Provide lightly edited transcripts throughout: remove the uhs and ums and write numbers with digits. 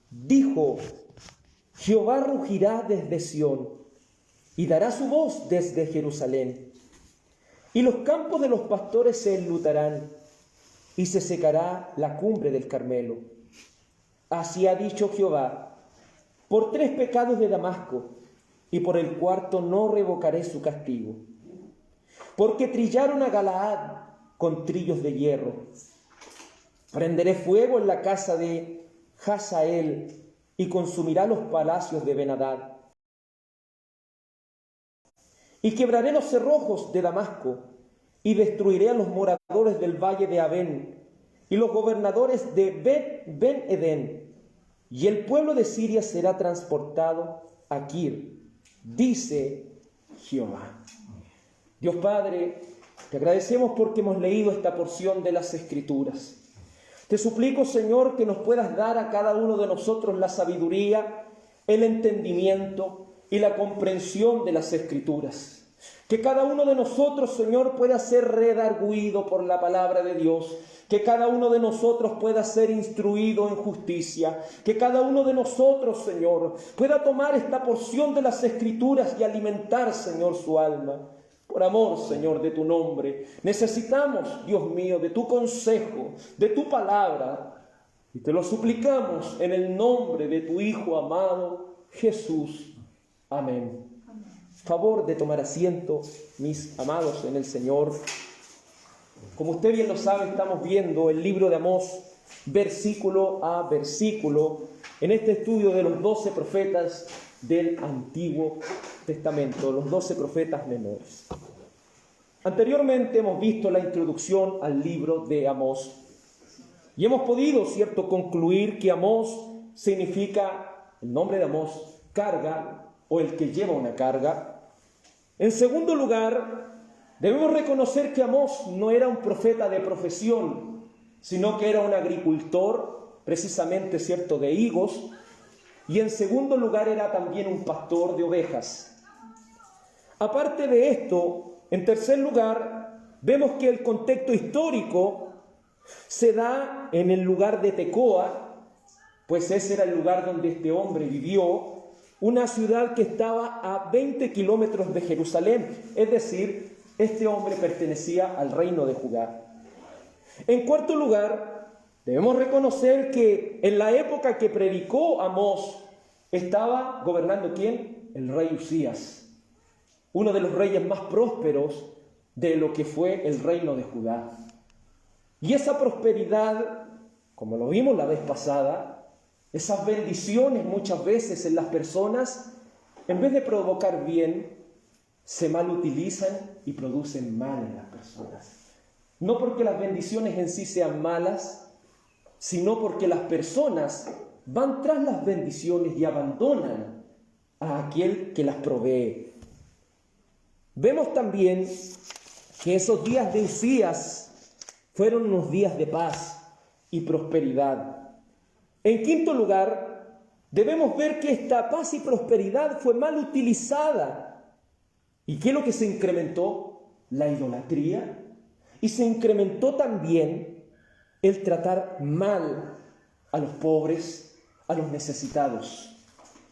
Dijo: Jehová rugirá desde Sión y dará su voz desde Jerusalén. Y los campos de los pastores se enlutarán y se secará la cumbre del Carmelo. Así ha dicho Jehová: por 3 pecados de Damasco, y por el 4º no revocaré su castigo. Porque trillaron a Galaad con trillos de hierro. Prenderé fuego en la casa de Hazael y consumirá los palacios de Ben-Hadad. Y quebraré los cerrojos de Damasco y destruiré a los moradores del valle de Abén y los gobernadores de Ben-Edén. Y el pueblo de Siria será transportado a Kir, dice Jehová. Dios Padre, te agradecemos porque hemos leído esta porción de las Escrituras. Te suplico, Señor, que nos puedas dar a cada uno de nosotros la sabiduría, el entendimiento y la comprensión de las Escrituras. Que cada uno de nosotros, Señor, pueda ser redargüido por la palabra de Dios. Que cada uno de nosotros pueda ser instruido en justicia. Que cada uno de nosotros, Señor, pueda tomar esta porción de las Escrituras y alimentar, Señor, su alma. Por amor, Señor, de tu nombre, necesitamos, Dios mío, de tu consejo, de tu palabra. Y te lo suplicamos en el nombre de tu Hijo amado, Jesús. Amén. Favor de tomar asiento, mis amados en el Señor. Como usted bien lo sabe, estamos viendo el libro de Amós, versículo a versículo, en este estudio de los 12 profetas del Antiguo Testamento, los 12 profetas menores. Anteriormente hemos visto la introducción al libro de Amós y hemos podido, ¿cierto?, concluir que Amós significa, el nombre de Amós, carga o el que lleva una carga. En segundo lugar, debemos reconocer que Amós no era un profeta de profesión, sino que era un agricultor, precisamente, ¿cierto?, de higos. Y en segundo lugar era también un pastor de ovejas. Aparte de esto, en tercer lugar, vemos que el contexto histórico se da en el lugar de Tecoa, pues ese era el lugar donde este hombre vivió, una ciudad que estaba a 20 kilómetros de Jerusalén, es decir, este hombre pertenecía al reino de Judá. En cuarto lugar, debemos reconocer que en la época que predicó Amós estaba gobernando ¿quién? El rey Usías, uno de los reyes más prósperos de lo que fue el reino de Judá. Y esa prosperidad, como lo vimos la vez pasada, esas bendiciones muchas veces en las personas, en vez de provocar bien, se mal utilizan y producen mal en las personas. No porque las bendiciones en sí sean malas, sino porque las personas van tras las bendiciones y abandonan a aquel que las provee. Vemos también que esos días de Usías fueron unos días de paz y prosperidad. En quinto lugar, debemos ver que esta paz y prosperidad fue mal utilizada. ¿Y qué es lo que se incrementó? La idolatría. Y se incrementó también el tratar mal a los pobres, a los necesitados.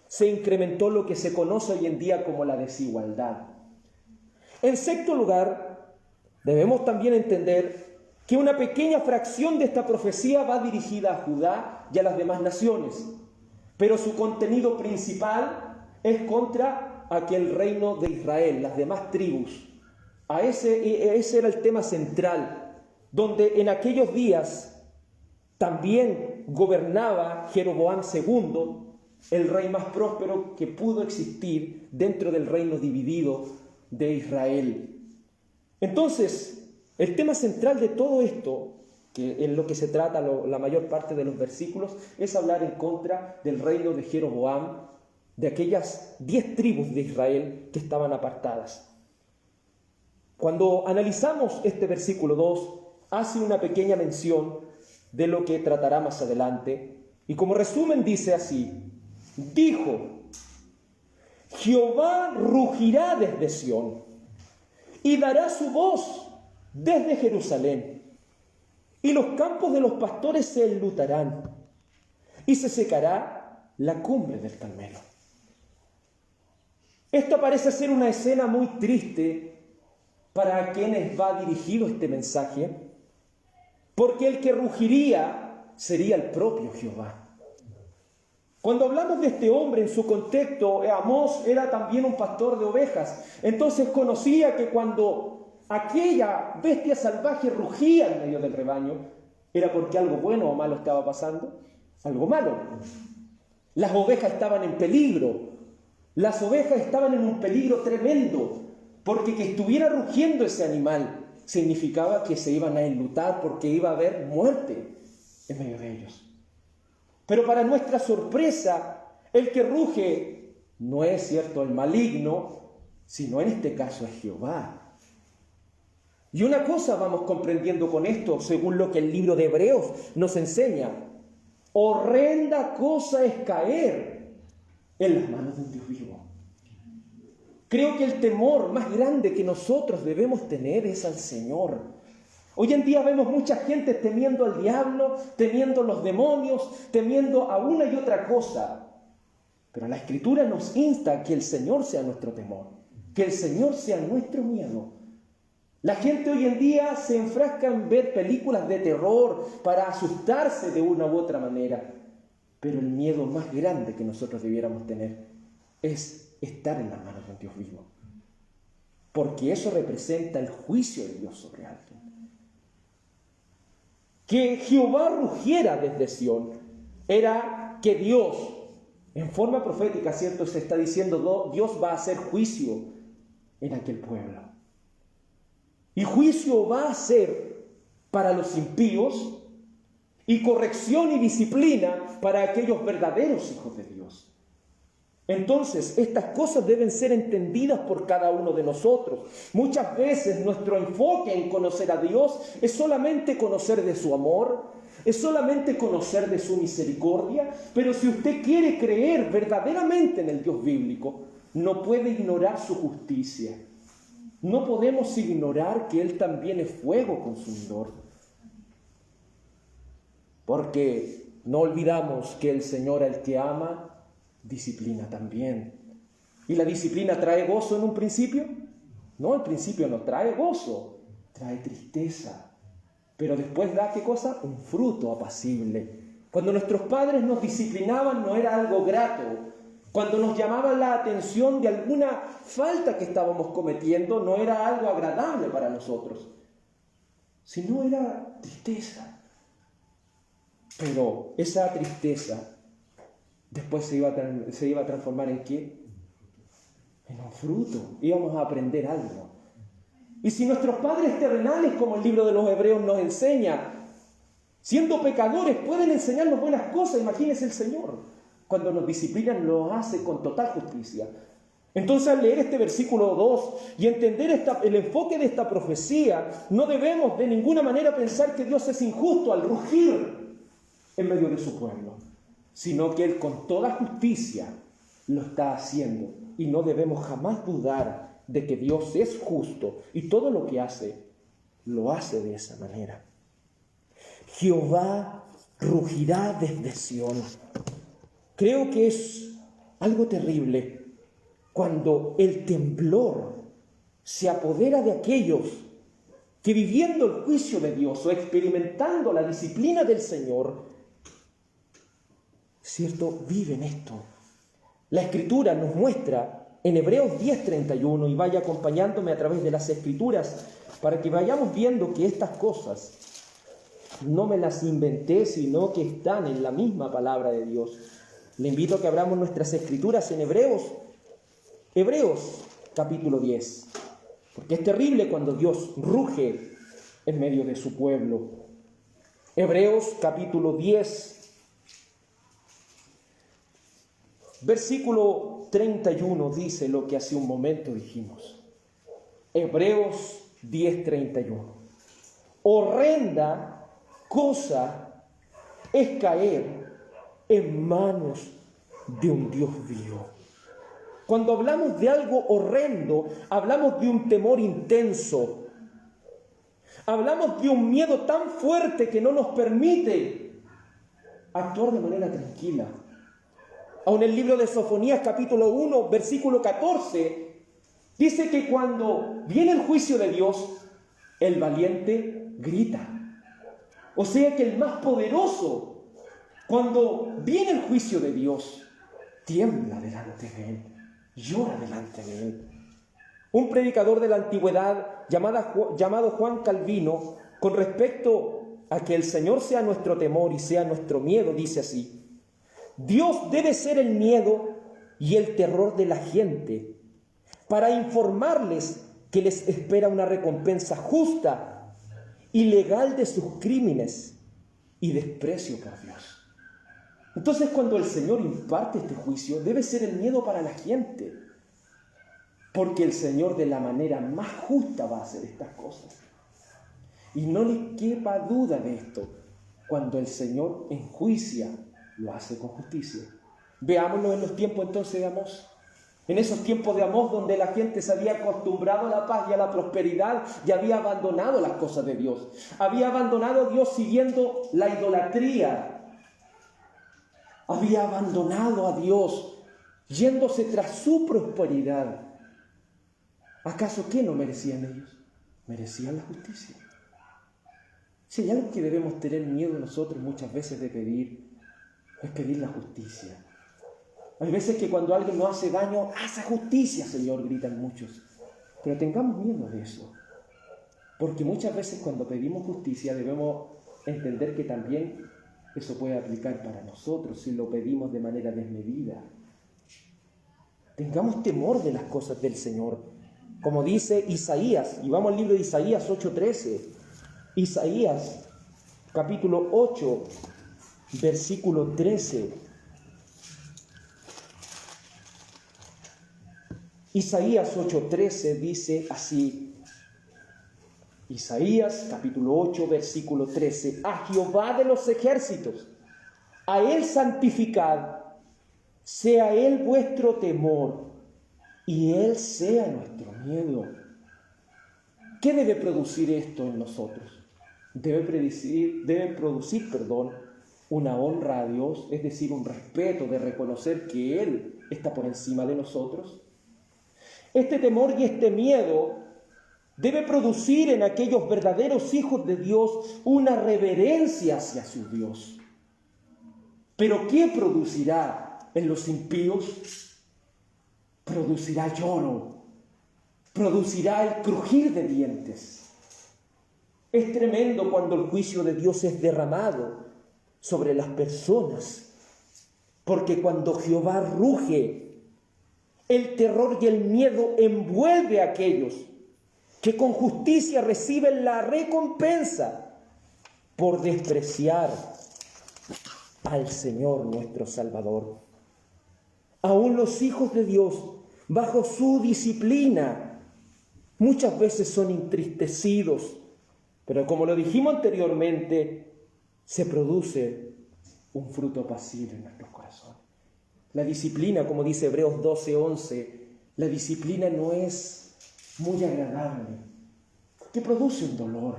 Se incrementó lo que se conoce hoy en día como la desigualdad. En sexto lugar, debemos también entender que una pequeña fracción de esta profecía va dirigida a Judá y a las demás naciones, pero su contenido principal es contra aquel reino de Israel, las demás tribus. Ese era el tema central, donde en aquellos días también gobernaba Jeroboam II, el rey más próspero que pudo existir dentro del reino dividido de Israel. Entonces, el tema central de todo esto, que en lo que se trata la mayor parte de los versículos, es hablar en contra del reino de Jeroboam, de aquellas 10 tribus de Israel que estaban apartadas. Cuando analizamos este versículo 2, hace una pequeña mención de lo que tratará más adelante, y como resumen dice así: dijo, Jehová rugirá desde Sión y dará su voz desde Jerusalén, y los campos de los pastores se enlutarán, y se secará la cumbre del Carmelo. Esto parece ser una escena muy triste para quienes va dirigido este mensaje, porque el que rugiría sería el propio Jehová. Cuando hablamos de este hombre en su contexto, Amós era también un pastor de ovejas. Entonces conocía que cuando aquella bestia salvaje rugía en medio del rebaño, era porque algo bueno o malo estaba pasando. Algo malo. Las ovejas estaban en peligro. Las ovejas estaban en un peligro tremendo, porque que estuviera rugiendo ese animal significaba que se iban a enlutar, porque iba a haber muerte en medio de ellos. Pero para nuestra sorpresa, el que ruge no es cierto el maligno, sino en este caso es Jehová. Y una cosa vamos comprendiendo con esto, según lo que el libro de Hebreos nos enseña: horrenda cosa es caer en las manos de un Dios vivo. Creo que el temor más grande que nosotros debemos tener es al Señor. Hoy en día vemos mucha gente temiendo al diablo, temiendo los demonios, temiendo a una y otra cosa. Pero la Escritura nos insta a que el Señor sea nuestro temor, que el Señor sea nuestro miedo. La gente hoy en día se enfrasca en ver películas de terror para asustarse de una u otra manera. Pero el miedo más grande que nosotros debiéramos tener es estar en las manos de un Dios vivo. Porque eso representa el juicio de Dios sobre alguien. Que Jehová rugiera desde Sión era que Dios, en forma profética, ¿cierto? Se está diciendo, Dios va a hacer juicio en aquel pueblo. Y juicio va a ser para los impíos y corrección y disciplina para aquellos verdaderos hijos de Dios. Entonces, estas cosas deben ser entendidas por cada uno de nosotros. Muchas veces nuestro enfoque en conocer a Dios es solamente conocer de su amor, es solamente conocer de su misericordia, pero si usted quiere creer verdaderamente en el Dios bíblico, no puede ignorar su justicia. No podemos ignorar que Él también es fuego consumidor. Porque no olvidamos que el Señor al que ama, disciplina también. ¿Y la disciplina trae gozo en un principio? No, al principio no trae gozo, trae tristeza. Pero después da, ¿qué cosa? Un fruto apacible. Cuando nuestros padres nos disciplinaban no era algo grato. Cuando nos llamaban la atención de alguna falta que estábamos cometiendo, no era algo agradable para nosotros, sino era tristeza. Pero esa tristeza después se iba a transformar ¿en qué? En un fruto. Íbamos a aprender algo. Y si nuestros padres terrenales, como el libro de los Hebreos nos enseña, siendo pecadores, pueden enseñarnos buenas cosas, imagínense el Señor. Cuando nos disciplinan, lo hace con total justicia. Entonces, al leer este versículo 2 y entender el enfoque de esta profecía, no debemos de ninguna manera pensar que Dios es injusto al rugir en medio de su pueblo, sino que Él con toda justicia lo está haciendo. Y no debemos jamás dudar de que Dios es justo y todo lo que hace, lo hace de esa manera. Jehová rugirá desde Sión. Creo que es algo terrible cuando el temblor se apodera de aquellos que viviendo el juicio de Dios o experimentando la disciplina del Señor, ¿cierto?, viven esto. La Escritura nos muestra en Hebreos 10:31, y vaya acompañándome a través de las Escrituras para que vayamos viendo que estas cosas no me las inventé, sino que están en la misma palabra de Dios. Le invito a que abramos nuestras Escrituras en Hebreos capítulo 10, porque es terrible cuando Dios ruge en medio de su pueblo. Hebreos capítulo 10, versículo 31 dice lo que hace un momento dijimos. Hebreos 10:31. Horrenda cosa es caer en manos de un Dios vivo. Cuando hablamos de algo horrendo, hablamos de un temor intenso. Hablamos de un miedo tan fuerte que no nos permite actuar de manera tranquila. Aún el libro de Sofonías, capítulo 1, versículo 14, dice que cuando viene el juicio de Dios, el valiente grita. O sea que el más poderoso, cuando viene el juicio de Dios, tiembla delante de Él, llora delante de Él. Un predicador de la antigüedad llamado Juan Calvino, con respecto a que el Señor sea nuestro temor y sea nuestro miedo, dice así: Dios debe ser el miedo y el terror de la gente, para informarles que les espera una recompensa justa y legal de sus crímenes y desprecio por Dios. Entonces, cuando el Señor imparte este juicio, debe ser el miedo para la gente, porque el Señor de la manera más justa va a hacer estas cosas. Y no le quepa duda de esto: cuando el Señor enjuicia, lo hace con justicia. Veámoslo en los tiempos entonces de Amós. En esos tiempos de Amós, donde la gente se había acostumbrado a la paz y a la prosperidad y había abandonado las cosas de Dios. Había abandonado a Dios siguiendo la idolatría. Había abandonado a Dios yéndose tras su prosperidad. ¿Acaso qué no merecían ellos? Merecían la justicia. Si hay algo que debemos tener miedo nosotros muchas veces de pedir, es pedir la justicia. Hay veces que cuando alguien nos hace daño, hace justicia, Señor, gritan muchos. Pero tengamos miedo de eso. Porque muchas veces cuando pedimos justicia debemos entender que también eso puede aplicar para nosotros si lo pedimos de manera desmedida. Tengamos temor de las cosas del Señor. Como dice Isaías, y vamos al libro de Isaías 8:13. Isaías, capítulo 8, versículo 13. Isaías 8:13 dice así. Isaías, capítulo 8, versículo 13. A Jehová de los ejércitos, a Él santificad, sea Él vuestro temor, y Él sea nuestro miedo. ¿Qué debe producir esto en nosotros? Debe producir, una honra a Dios, es decir, un respeto de reconocer que Él está por encima de nosotros. Este temor y este miedo debe producir en aquellos verdaderos hijos de Dios una reverencia hacia su Dios. ¿Pero qué producirá en los impíos? Producirá lloro, producirá el crujir de dientes. Es tremendo cuando el juicio de Dios es derramado sobre las personas, porque cuando Jehová ruge, el terror y el miedo envuelve a aquellos que con justicia reciben la recompensa por despreciar al Señor nuestro Salvador. Aún los hijos de Dios, bajo su disciplina, muchas veces son entristecidos, pero como lo dijimos anteriormente, se produce un fruto apacible en nuestros corazones. La disciplina, como dice Hebreos 12:11, la disciplina no es muy agradable, porque produce un dolor,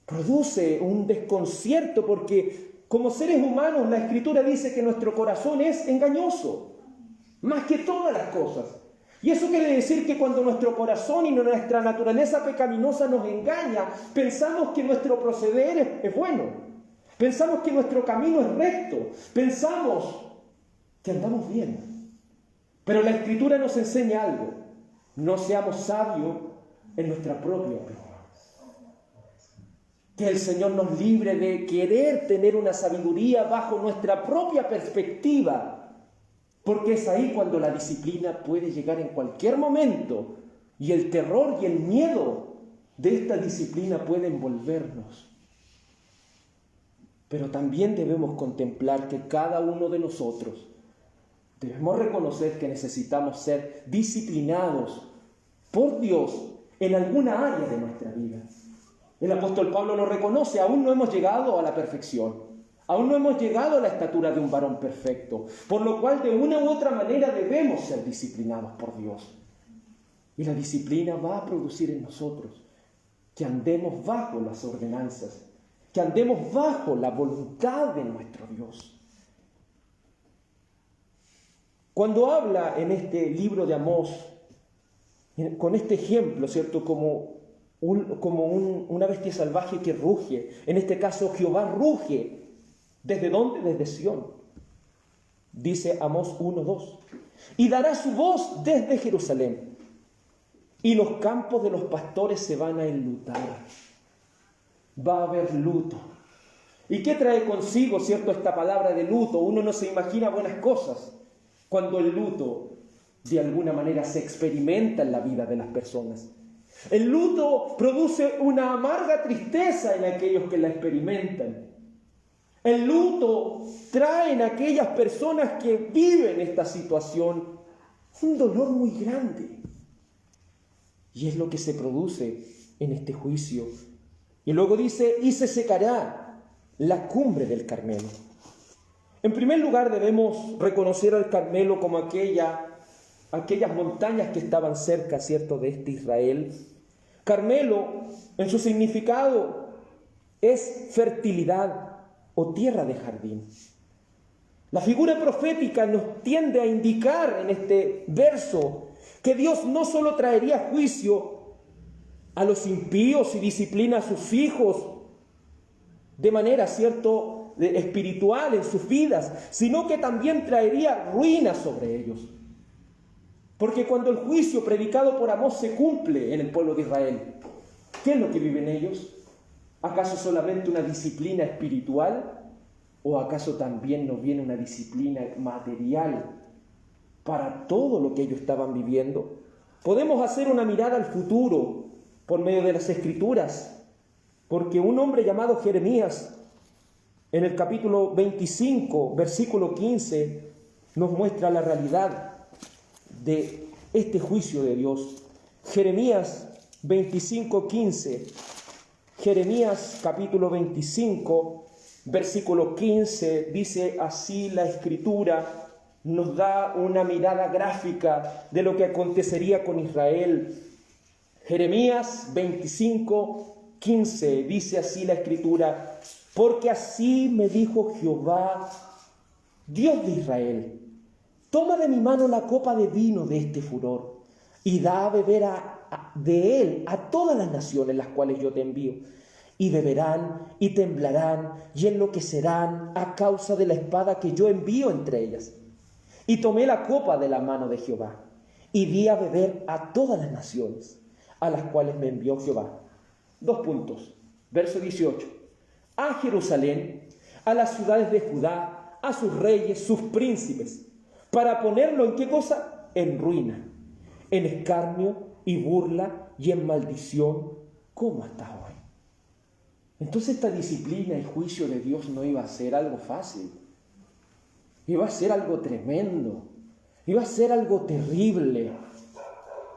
produce un desconcierto, porque como seres humanos la Escritura dice que nuestro corazón es engañoso, más que todas las cosas. Y eso quiere decir que cuando nuestro corazón y nuestra naturaleza pecaminosa nos engaña, pensamos que nuestro proceder es bueno, pensamos que nuestro camino es recto, pensamos que andamos bien. Pero la Escritura nos enseña algo: no seamos sabios en nuestra propia opinión. Que el Señor nos libre de querer tener una sabiduría bajo nuestra propia perspectiva, porque es ahí cuando la disciplina puede llegar en cualquier momento y el terror y el miedo de esta disciplina puede envolvernos. Pero también debemos contemplar que cada uno de nosotros debemos reconocer que necesitamos ser disciplinados por Dios en alguna área de nuestra vida. El apóstol Pablo lo reconoce: aún no hemos llegado a la perfección, aún no hemos llegado a la estatura de un varón perfecto, por lo cual de una u otra manera debemos ser disciplinados por Dios. Y la disciplina va a producir en nosotros que andemos bajo las ordenanzas, que andemos bajo la voluntad de nuestro Dios. Cuando habla en este libro de Amós, con este ejemplo, ¿cierto? Como una bestia salvaje que ruge. En este caso, Jehová ruge. ¿Desde dónde? Desde Sión. Dice Amós 1:2. Y dará su voz desde Jerusalén. Y los campos de los pastores se van a enlutar. Va a haber luto. ¿Y qué trae consigo, cierto, esta palabra de luto? Uno no se imagina buenas cosas cuando el luto de alguna manera se experimenta en la vida de las personas. El luto produce una amarga tristeza en aquellos que la experimentan. El luto trae en aquellas personas que viven esta situación un dolor muy grande. Y es lo que se produce en este juicio. Y luego dice, y se secará la cumbre del Carmelo. En primer lugar debemos reconocer al Carmelo como aquellas montañas que estaban cerca, ¿cierto?, de este Israel. Carmelo, en su significado, es fertilidad o tierra de jardín. La figura profética nos tiende a indicar en este verso que Dios no solo traería juicio a los impíos y disciplina a sus hijos de manera, ¿cierto?, espiritual en sus vidas, sino que también traería ruina sobre ellos. Porque cuando el juicio predicado por Amós se cumple en el pueblo de Israel, ¿qué es lo que viven ellos? ¿Acaso solamente una disciplina espiritual? ¿O acaso también nos viene una disciplina material para todo lo que ellos estaban viviendo? Podemos hacer una mirada al futuro por medio de las Escrituras, porque un hombre llamado Jeremías, en el capítulo 25, versículo 15, nos muestra la realidad de este juicio de Dios. Jeremías 25:15. Jeremías capítulo 25, versículo 15, dice así la Escritura, nos da una mirada gráfica de lo que acontecería con Israel. Jeremías 25:15, dice así la Escritura, porque así me dijo Jehová, Dios de Israel, toma de mi mano la copa de vino de este furor y da a beber de él a todas las naciones las cuales yo te envío. Y beberán y temblarán y enloquecerán a causa de la espada que yo envío entre ellas. Y tomé la copa de la mano de Jehová y di a beber a todas las naciones a las cuales me envió Jehová. 2 puntos. Verso 18. A Jerusalén, a las ciudades de Judá, a sus reyes, sus príncipes, para ponerlo ¿en qué cosa? En ruina, en escarnio y burla y en maldición, como hasta hoy. Entonces esta disciplina y juicio de Dios no iba a ser algo fácil. Iba a ser algo tremendo. Iba a ser algo terrible.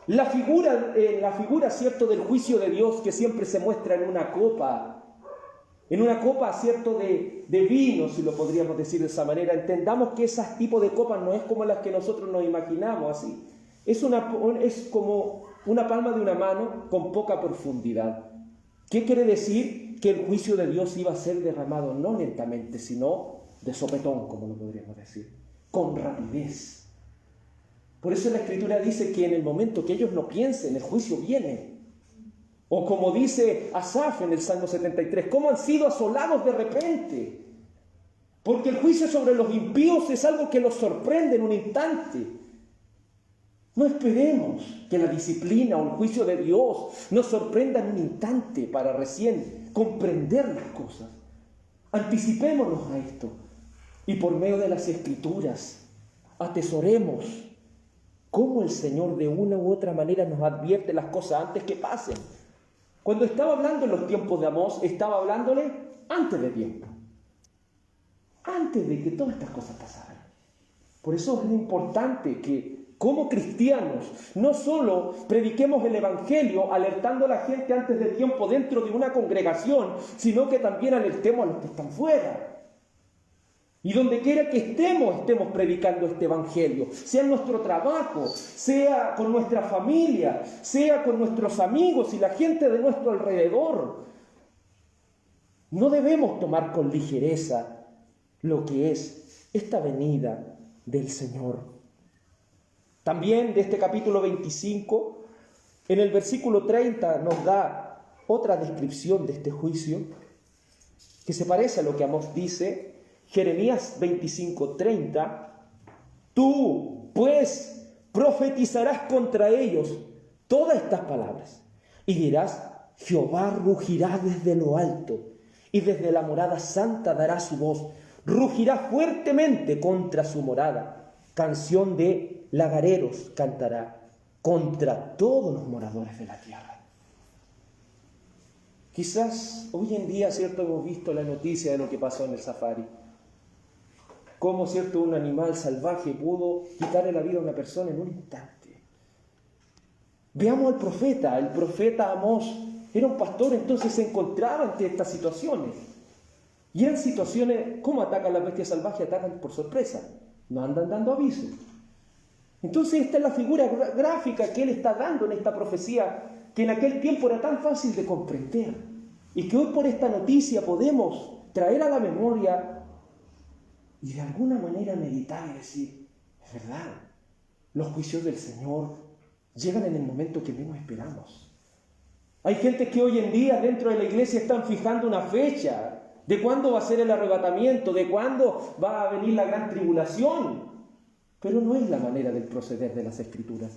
La figura, ¿cierto?, del juicio de Dios que siempre se muestra en una copa, ¿cierto?, de vino, si lo podríamos decir de esa manera. Entendamos que ese tipo de copas no es como las que nosotros nos imaginamos así. Es como una palma de una mano con poca profundidad. ¿Qué quiere decir? Que el juicio de Dios iba a ser derramado no lentamente, sino de sopetón, como lo podríamos decir, con rapidez. Por eso la Escritura dice que en el momento que ellos no piensen, el juicio viene. O como dice Asaf en el Salmo 73, ¿cómo han sido asolados de repente? Porque el juicio sobre los impíos es algo que los sorprende en un instante. No esperemos que la disciplina o el juicio de Dios nos sorprenda en un instante para recién comprender las cosas. Anticipémonos a esto y por medio de las Escrituras atesoremos cómo el Señor de una u otra manera nos advierte las cosas antes que pasen. Cuando estaba hablando en los tiempos de Amós, estaba hablándole antes de tiempo, antes de que todas estas cosas pasaran. Por eso es importante que como cristianos no solo prediquemos el Evangelio alertando a la gente antes de tiempo dentro de una congregación, sino que también alertemos a los que están fuera. Y donde quiera que estemos predicando este Evangelio, sea en nuestro trabajo, sea con nuestra familia, sea con nuestros amigos y la gente de nuestro alrededor. No debemos tomar con ligereza lo que es esta venida del Señor. También de este capítulo 25, en el versículo 30 nos da otra descripción de este juicio que se parece a lo que Amós dice. Jeremías 25:30, tú pues profetizarás contra ellos todas estas palabras y dirás, Jehová rugirá desde lo alto y desde la morada santa dará su voz, rugirá fuertemente contra su morada, canción de lagareros cantará contra todos los moradores de la tierra. Quizás hoy en día, ¿cierto?, hemos visto la noticia de lo que pasó en el safari. Cómo, ¿cierto?, un animal salvaje pudo quitarle la vida a una persona en un instante. Veamos al profeta. El profeta Amós era un pastor, entonces se encontraba ante estas situaciones. Y eran situaciones, ¿cómo atacan las bestias salvajes? Atacan por sorpresa. No andan dando aviso. Entonces esta es la figura gráfica que él está dando en esta profecía, que en aquel tiempo era tan fácil de comprender. Y que hoy por esta noticia podemos traer a la memoria y de alguna manera meditar y decir, es verdad, los juicios del Señor llegan en el momento que menos esperamos. Hay gente que hoy en día dentro de la iglesia están fijando una fecha de cuándo va a ser el arrebatamiento, de cuándo va a venir la gran tribulación. Pero no es la manera del proceder de las Escrituras.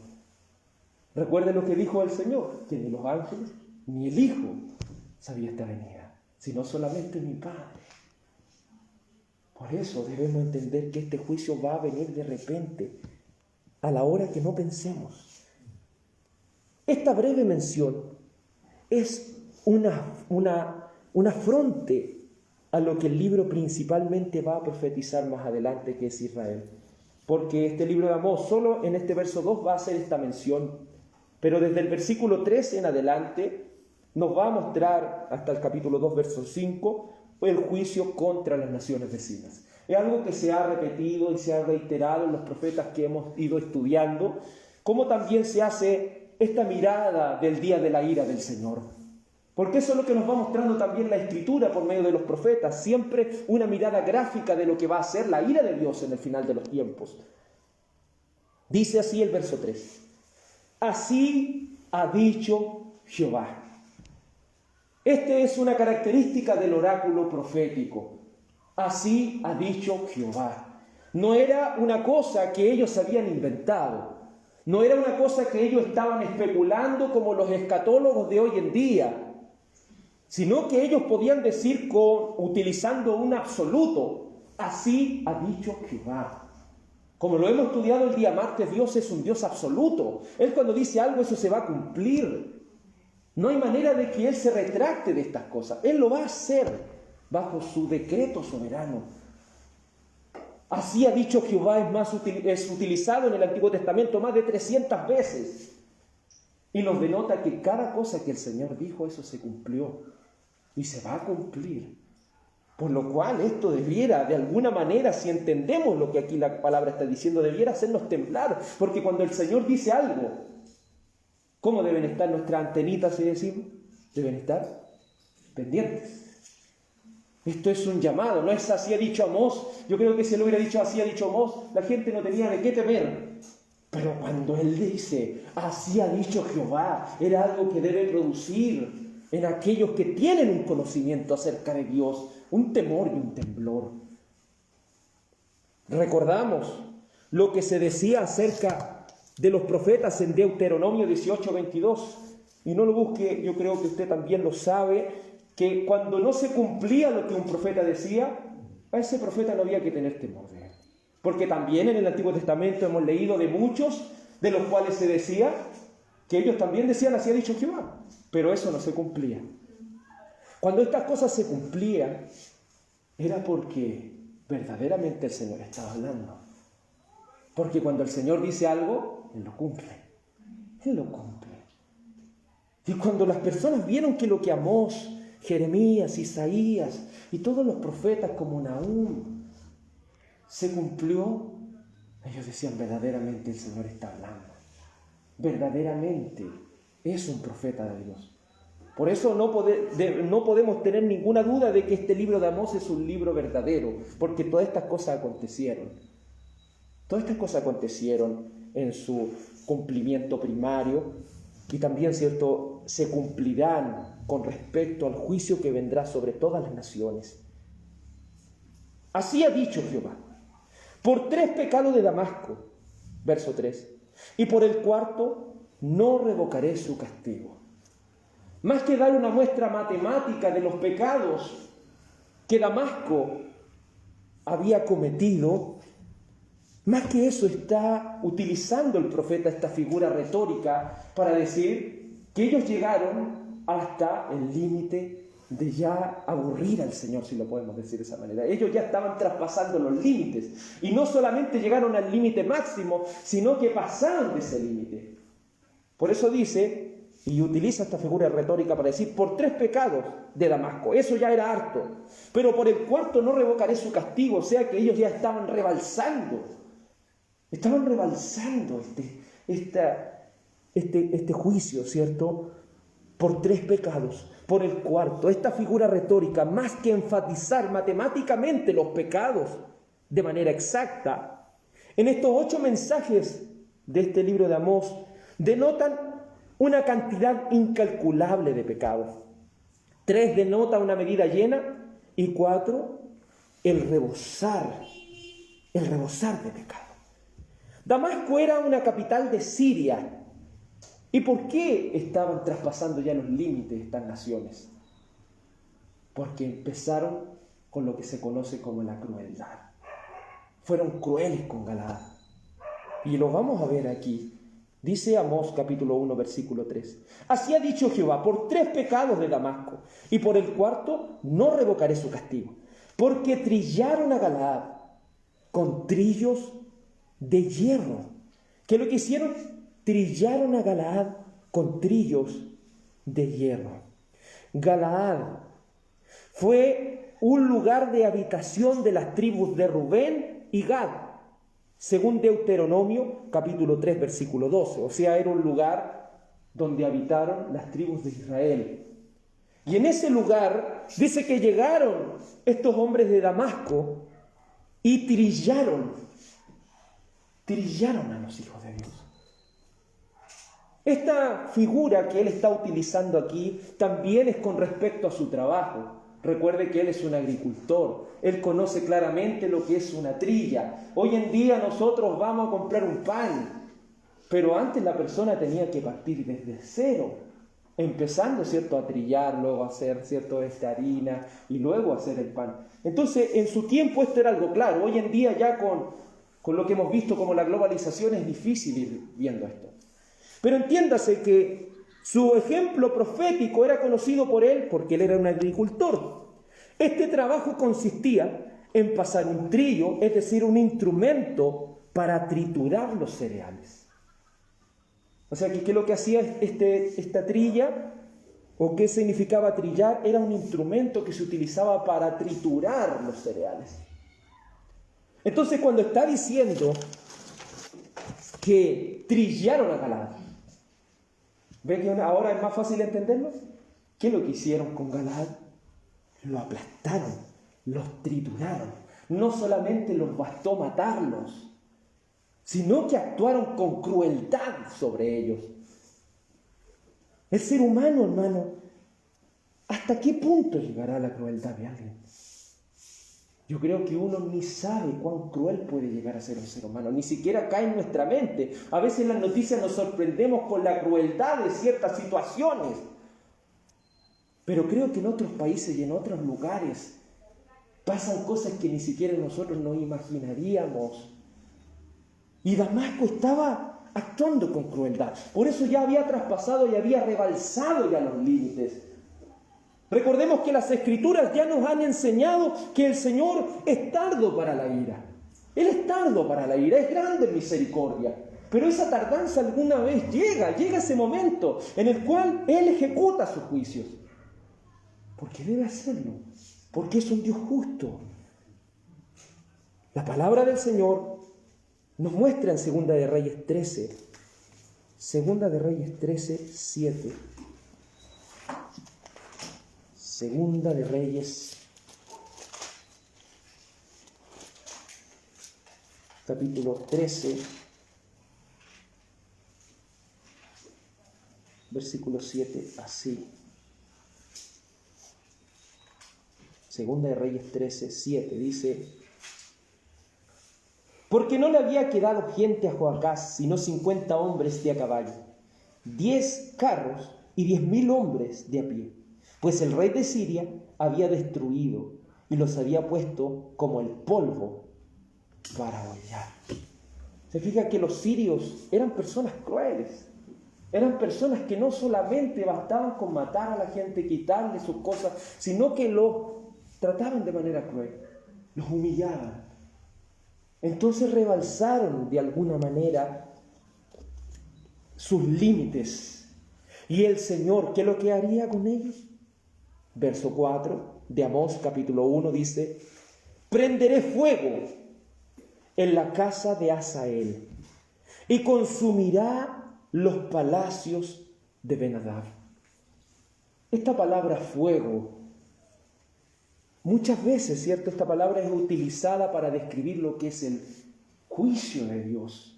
Recuerden lo que dijo el Señor, que ni los ángeles ni el Hijo sabía esta venida, sino solamente mi Padre. Por eso debemos entender que este juicio va a venir de repente, a la hora que no pensemos. Esta breve mención es un afronte a lo que el libro principalmente va a profetizar más adelante, que es Israel. Porque este libro de Amós, solo en este verso 2 va a hacer esta mención, pero desde el versículo 3 en adelante nos va a mostrar, hasta el capítulo 2, verso 5, el juicio contra las naciones vecinas. Es algo que se ha repetido y se ha reiterado en los profetas que hemos ido estudiando, como también se hace esta mirada del día de la ira del Señor. Porque eso es lo que nos va mostrando también la Escritura por medio de los profetas, siempre una mirada gráfica de lo que va a ser la ira de Dios en el final de los tiempos. Dice así el verso 3, así ha dicho Jehová. Esta es una característica del oráculo profético. Así ha dicho Jehová. No era una cosa que ellos habían inventado. No era una cosa que ellos estaban especulando como los escatólogos de hoy en día, sino que ellos podían decir utilizando un absoluto. Así ha dicho Jehová. Como lo hemos estudiado el día martes, Dios es un Dios absoluto. Él cuando dice algo, eso se va a cumplir. No hay manera de que Él se retracte de estas cosas. Él lo va a hacer bajo su decreto soberano. Así ha dicho Jehová es utilizado en el Antiguo Testamento más de 300 veces. Y nos denota que cada cosa que el Señor dijo, eso se cumplió. Y se va a cumplir. Por lo cual esto debiera, de alguna manera, si entendemos lo que aquí la palabra está diciendo, debiera hacernos temblar. Porque cuando el Señor dice algo, ¿cómo deben estar nuestras antenitas, si decimos? Deben estar pendientes. Esto es un llamado, no es así ha dicho Amós. Yo creo que si él hubiera dicho así ha dicho Amós, la gente no tenía de qué temer. Pero cuando él dice, así ha dicho Jehová, era algo que debe producir en aquellos que tienen un conocimiento acerca de Dios, un temor y un temblor. Recordamos lo que se decía acerca de los profetas en Deuteronomio 18:22. Y no lo busque, yo creo que usted también lo sabe, que cuando no se cumplía lo que un profeta decía, a ese profeta no había que tener temor de él. Porque también en el Antiguo Testamento hemos leído de muchos de los cuales se decía que ellos también decían, así ha dicho Jehová, pero eso no se cumplía. Cuando estas cosas se cumplían, era porque verdaderamente el Señor estaba hablando. Porque cuando el Señor dice algo, Él lo cumple. Él lo cumple. Y cuando las personas vieron que lo que Amós, Jeremías, Isaías y todos los profetas como Nahum se cumplió, ellos decían, verdaderamente el Señor está hablando. Verdaderamente es un profeta de Dios. Por eso no podemos tener ninguna duda de que este libro de Amós es un libro verdadero, porque todas estas cosas acontecieron. Todas estas cosas acontecieron en su cumplimiento primario y también, ¿cierto?, se cumplirán con respecto al juicio que vendrá sobre todas las naciones. Así ha dicho Jehová: por 3 pecados de Damasco, verso 3, y por el 4 no revocaré su castigo. Más que dar una muestra matemática de los pecados que Damasco había cometido, más que eso está utilizando el profeta esta figura retórica para decir que ellos llegaron hasta el límite de ya aburrir al Señor, si lo podemos decir de esa manera. Ellos ya estaban traspasando los límites, y no solamente llegaron al límite máximo, sino que pasaron de ese límite. Por eso dice, y utiliza esta figura retórica para decir, por 3 pecados de Damasco, eso ya era harto, pero por el 4 no revocaré su castigo. O sea que ellos ya estaban rebalsando este juicio, ¿cierto?, por 3 pecados. Por el 4, esta figura retórica, más que enfatizar matemáticamente los pecados de manera exacta, en estos 8 mensajes de este libro de Amós, denotan una cantidad incalculable de pecados. 3 denota una medida llena, y 4 el rebosar de pecado. Damasco era una capital de Siria. ¿Y por qué estaban traspasando ya los límites de estas naciones? Porque empezaron con lo que se conoce como la crueldad. Fueron crueles con Galaad. Y lo vamos a ver aquí. Dice Amós capítulo 1, versículo 3. Así ha dicho Jehová: por 3 pecados de Damasco, y por el 4 no revocaré su castigo. Porque trillaron a Galaad con trillos de hierro. ¿Qué es lo que hicieron? Trillaron a Galaad con trillos de hierro. Galaad fue un lugar de habitación de las tribus de Rubén y Gad, según Deuteronomio capítulo 3, versículo 12. O sea, era un lugar donde habitaron las tribus de Israel. Y en ese lugar dice que llegaron estos hombres de Damasco y trillaron a los hijos de Dios. Esta figura que él está utilizando aquí también es con respecto a su trabajo. Recuerde que él es un agricultor. Él conoce claramente lo que es una trilla. Hoy en día nosotros vamos a comprar un pan, pero antes la persona tenía que partir desde cero, empezando, ¿cierto?, a trillar, luego a hacer, ¿cierto?, esta harina y luego a hacer el pan. Entonces, en su tiempo esto era algo claro. Hoy en día ya con lo que hemos visto como la globalización es difícil ir viendo esto. Pero entiéndase que su ejemplo profético era conocido por él porque él era un agricultor. Este trabajo consistía en pasar un trillo, es decir, un instrumento para triturar los cereales. O sea, ¿qué es lo que hacía esta trilla? ¿O qué significaba trillar? Era un instrumento que se utilizaba para triturar los cereales. Entonces, cuando está diciendo que trillaron a Galaad, ¿ve que ahora es más fácil entenderlo? ¿Qué es lo que hicieron con Galaad? Lo aplastaron, los trituraron. No solamente los bastó matarlos, sino que actuaron con crueldad sobre ellos. El ser humano, hermano, ¿hasta qué punto llegará la crueldad de alguien? Yo creo que uno ni sabe cuán cruel puede llegar a ser un ser humano, ni siquiera cae en nuestra mente. A veces en las noticias nos sorprendemos con la crueldad de ciertas situaciones. Pero creo que en otros países y en otros lugares pasan cosas que ni siquiera nosotros nos imaginaríamos. Y Damasco estaba actuando con crueldad. Por eso ya había traspasado y había rebalsado ya los límites. Recordemos que las Escrituras ya nos han enseñado que el Señor es tardo para la ira. Él es tardo para la ira, es grande en misericordia. Pero esa tardanza alguna vez llega ese momento en el cual Él ejecuta sus juicios. Porque debe hacerlo, porque es un Dios justo. La palabra del Señor nos muestra en Segunda de Reyes 13, 7. Segunda de Reyes, capítulo 13, versículo 7, así. Segunda de Reyes 13, 7, dice: porque no le había quedado gente a Joacás, sino 50 hombres de a caballo, 10 carros y 10.000 hombres de a pie, pues el rey de Siria había destruido y los había puesto como el polvo para hollar. Se fija que los sirios eran personas crueles, eran personas que no solamente bastaban con matar a la gente, quitarle sus cosas, sino que los trataban de manera cruel, los humillaban. Entonces rebalsaron de alguna manera sus límites. ¿Y el Señor qué es lo que haría con ellos? Verso 4 de Amós capítulo 1 dice: prenderé fuego en la casa de Hazael y consumirá los palacios de Ben-Hadad. Esta palabra fuego, muchas veces, ¿cierto? Esta palabra es utilizada para describir lo que es el juicio de Dios.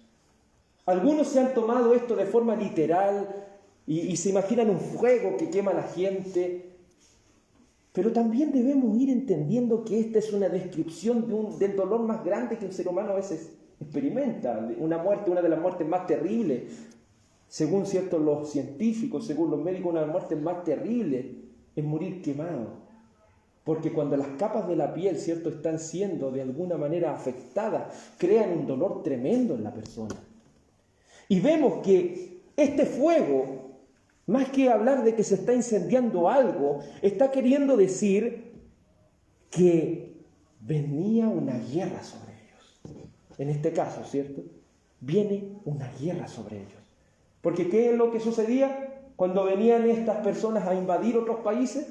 Algunos se han tomado esto de forma literal y se imaginan un fuego que quema a la gente. Pero también debemos ir entendiendo que esta es una descripción del dolor más grande que un ser humano a veces experimenta. Una muerte, una de las muertes más terribles. Según ciertos los científicos, según los médicos, una de las muertes más terribles es morir quemado. Porque cuando las capas de la piel, ¿cierto?, están siendo de alguna manera afectadas, crean un dolor tremendo en la persona. Y vemos que este fuego, más que hablar de que se está incendiando algo, está queriendo decir que venía una guerra sobre ellos. En este caso, ¿cierto? Viene una guerra sobre ellos. Porque ¿qué es lo que sucedía cuando venían estas personas a invadir otros países?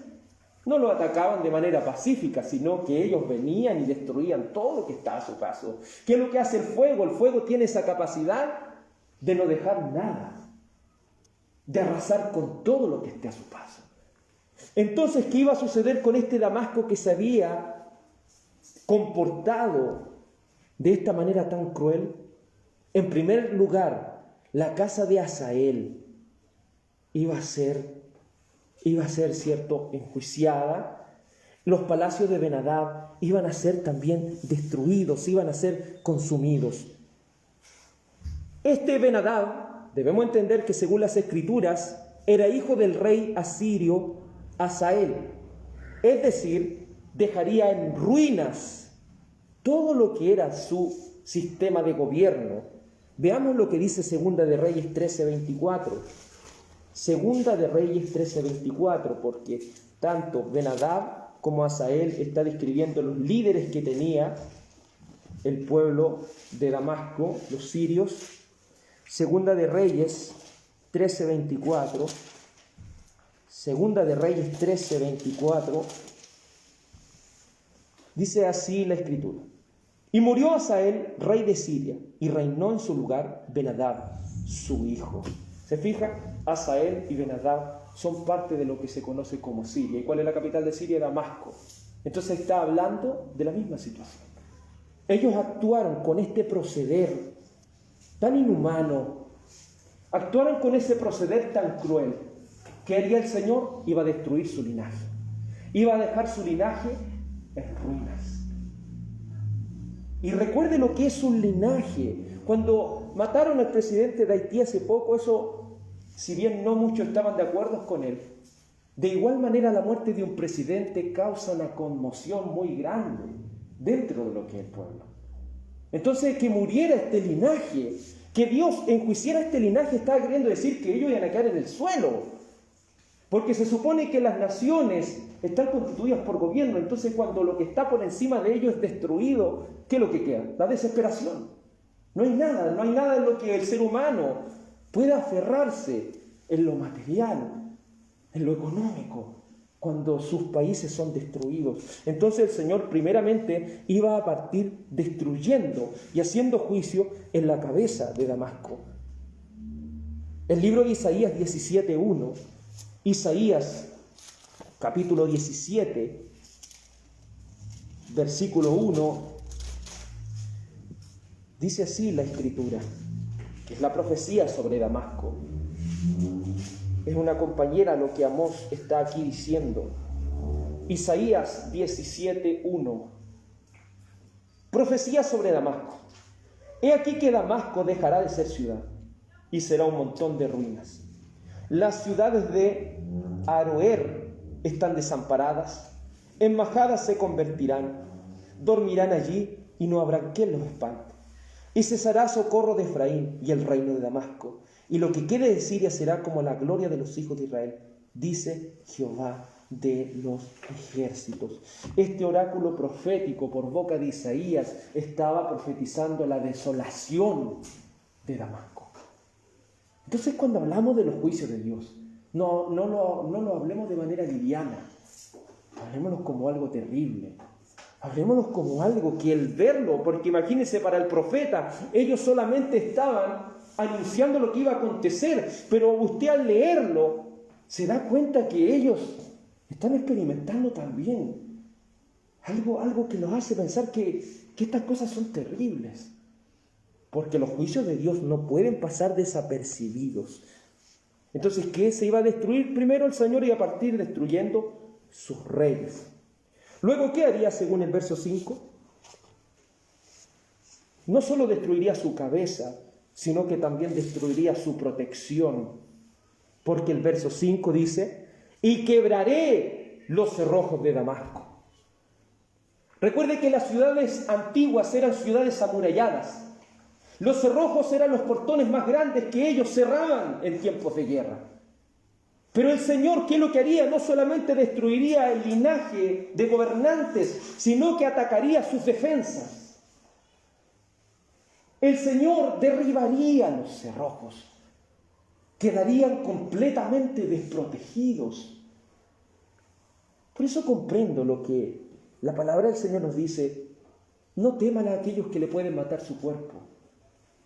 No lo atacaban de manera pacífica, sino que ellos venían y destruían todo lo que está a su paso. ¿Qué es lo que hace el fuego? El fuego tiene esa capacidad de no dejar nada, de arrasar con todo lo que esté a su paso. Entonces, ¿qué iba a suceder con este Damasco que se había comportado de esta manera tan cruel? En primer lugar, la casa de Hazael iba a ser, cierto, enjuiciada. Los palacios de Ben-Hadad iban a ser también destruidos, iban a ser consumidos. Este Ben-Hadad, debemos entender que según las Escrituras, era hijo del rey asirio Hazael. Es decir, dejaría en ruinas todo lo que era su sistema de gobierno. Veamos lo que dice Segunda de Reyes 13:24. Segunda de Reyes 13:24, porque tanto Ben-Hadad como Hazael está describiendo los líderes que tenía el pueblo de Damasco, los sirios. Segunda de Reyes 13:24. Segunda de Reyes 13:24. Dice así la Escritura: y murió Hazael, rey de Siria, y reinó en su lugar Ben-Hadad, su hijo. ¿Se fija? Hazael y Ben-Hadad son parte de lo que se conoce como Siria. ¿Y cuál es la capital de Siria? Damasco. Entonces está hablando de la misma situación. Ellos actuaron con este proceder tan inhumano, actuaron con ese proceder tan cruel. ¿Qué haría el Señor? Iba a destruir su linaje. Iba a dejar su linaje en ruinas. Y recuerde lo que es un linaje. Cuando mataron al presidente de Haití hace poco, eso, si bien no muchos estaban de acuerdo con él, de igual manera la muerte de un presidente causa una conmoción muy grande dentro de lo que es el pueblo. Entonces, que muriera este linaje, que Dios enjuiciara este linaje, estaba queriendo decir que ellos iban a quedar en el suelo. Porque se supone que las naciones están constituidas por gobierno. Entonces, cuando lo que está por encima de ellos es destruido, ¿qué es lo que queda? La desesperación. No hay nada en lo que el ser humano pueda aferrarse, en lo material, en lo económico, cuando sus países son destruidos. Entonces el Señor primeramente iba a partir destruyendo y haciendo juicio en la cabeza de Damasco. El libro de Isaías 17:1, Isaías capítulo 17, versículo 1, dice así la Escritura, que es la profecía sobre Damasco. Es una compañera lo que Amós está aquí diciendo. Isaías 17, 1. Profecía sobre Damasco. He aquí que Damasco dejará de ser ciudad y será un montón de ruinas. Las ciudades de Aroer están desamparadas, en majadas se convertirán, dormirán allí y no habrá quien los espante. Y cesará socorro de Efraín y el reino de Damasco, y lo que quede de Siria será como la gloria de los hijos de Israel, dice Jehová de los ejércitos. Este oráculo profético por boca de Isaías estaba profetizando la desolación de Damasco. Entonces, cuando hablamos de los juicios de Dios, no lo hablemos de manera liviana, hablémonos como algo terrible. Hablémonos como algo que el verlo, porque imagínense, para el profeta, ellos solamente estaban anunciando lo que iba a acontecer, pero usted al leerlo se da cuenta que ellos están experimentando también algo que los hace pensar que estas cosas son terribles, porque los juicios de Dios no pueden pasar desapercibidos. Entonces, ¿qué se iba a destruir? Primero el Señor iba a partir destruyendo sus reyes. Luego, ¿qué haría según el verso 5? No solo destruiría su cabeza, sino que también destruiría su protección. Porque el verso 5 dice, y quebraré los cerrojos de Damasco. Recuerde que las ciudades antiguas eran ciudades amuralladas. Los cerrojos eran los portones más grandes que ellos cerraban en tiempos de guerra. Pero el Señor, ¿qué es lo que haría? No solamente destruiría el linaje de gobernantes, sino que atacaría sus defensas. El Señor derribaría los cerrojos. Quedarían completamente desprotegidos. Por eso comprendo lo que la palabra del Señor nos dice. No teman a aquellos que le pueden matar su cuerpo.